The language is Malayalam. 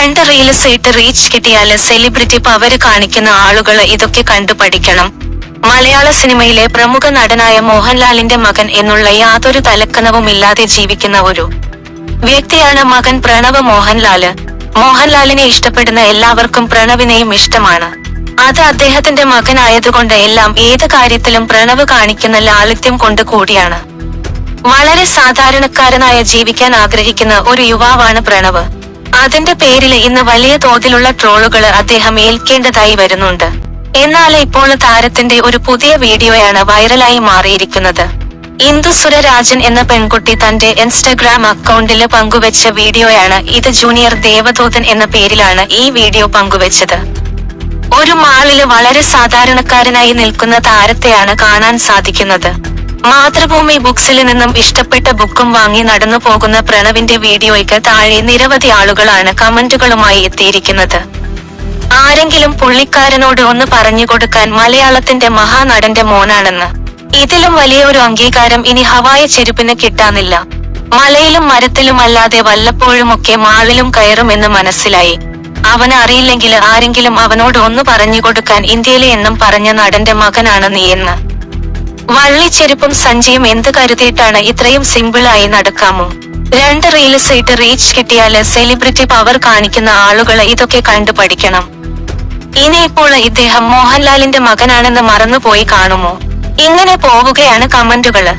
2 റീൽസ് ഇട്ട് റീച്ച് കിട്ടിയാല് സെലിബ്രിറ്റി പവര് കാണിക്കുന്ന ആളുകള് ഇതൊക്കെ കണ്ടു പഠിക്കണം. മലയാള സിനിമയിലെ പ്രമുഖ നടനായ മോഹൻലാലിന്റെ മകൻ എന്നുള്ള യാതൊരു തലക്കനവുമില്ലാതെ ജീവിക്കുന്ന ഒരു വ്യക്തിയാണ് മകൻ പ്രണവ് മോഹൻലാല്. മോഹൻലാലിനെ ഇഷ്ടപ്പെടുന്ന എല്ലാവർക്കും പ്രണവിനെയും ഇഷ്ടമാണ്. അത് അദ്ദേഹത്തിന്റെ മകനായതുകൊണ്ട് എല്ലാം ഏത് കാര്യത്തിലും പ്രണവ് കാണിക്കുന്ന ലാളിത്യം കൊണ്ട് കൂടിയാണ്. വളരെ സാധാരണക്കാരനായ ജീവിക്കാൻ ആഗ്രഹിക്കുന്ന ഒരു യുവാവാണ് പ്രണവ്. അതിന്റെ പേരില് ഇന്ന് വലിയ തോതിലുള്ള ട്രോളുകള് അദ്ദേഹം ഏൽക്കേണ്ടതായി വരുന്നുണ്ട്. എന്നാൽ ഇപ്പോൾ താരത്തിന്റെ ഒരു പുതിയ വീഡിയോയാണ് വൈറലായി മാറിയിരിക്കുന്നത്. ഇന്ദുസുര രാജൻ എന്ന പെൺകുട്ടി തന്റെ ഇൻസ്റ്റഗ്രാം അക്കൗണ്ടില് പങ്കുവെച്ച വീഡിയോയാണ് ഇത്. ജൂനിയർ ദേവദൂതൻ എന്ന പേരിലാണ് ഈ വീഡിയോ പങ്കുവെച്ചത്. ഒരു മാളില് വളരെ സാധാരണക്കാരനായി നിൽക്കുന്ന താരത്തെയാണ് കാണാൻ സാധിക്കുന്നത്. മാതൃഭൂമി ബുക്സില് നിന്നും ഇഷ്ടപ്പെട്ട ബുക്കും വാങ്ങി നടന്നു പോകുന്ന പ്രണവിന്റെ വീഡിയോയ്ക്ക് താഴെ നിരവധി ആളുകളാണ് കമന്റുകളുമായി എത്തിയിരിക്കുന്നത്. ആരെങ്കിലും പുള്ളിക്കാരനോട് ഒന്ന് പറഞ്ഞുകൊടുക്കാൻ, മലയാളത്തിന്റെ മഹാനടന്റെ മോനാണെന്ന്. ഇതിലും വലിയൊരു അംഗീകാരം ഇനി ഹവായ ചെരുപ്പിന് കിട്ടാനില്ല. മലയിലും മരത്തിലും അല്ലാതെ വല്ലപ്പോഴുമൊക്കെ മാളിലും കയറുമെന്ന് മനസ്സിലായി. അവന് അറിയില്ലെങ്കിൽ ആരെങ്കിലും അവനോട് ഒന്ന് പറഞ്ഞുകൊടുക്കാൻ, ഇന്ത്യയിലെ എണ്ണം പറഞ്ഞ നടന്റെ മകനാണ് നീയെന്ന്. വള്ളിച്ചെരുപ്പും സഞ്ചിയും എന്ത് കരുതിയിട്ടാണ് ഇത്രയും സിമ്പിളായി നടക്കാമോ? 2 റീൽസ് ഇട്ട് റീച്ച് കിട്ടിയാല് സെലിബ്രിറ്റി പവർ കാണിക്കുന്ന ആളുകള് ഇതൊക്കെ കണ്ടു പഠിക്കണം. ഇനിയിപ്പോൾ ഇദ്ദേഹം മോഹൻലാലിന്റെ മകനാണെന്ന് മറന്നുപോയി കാണുമോ? ഇങ്ങനെ പോവുകയാണ് കമന്റുകള്.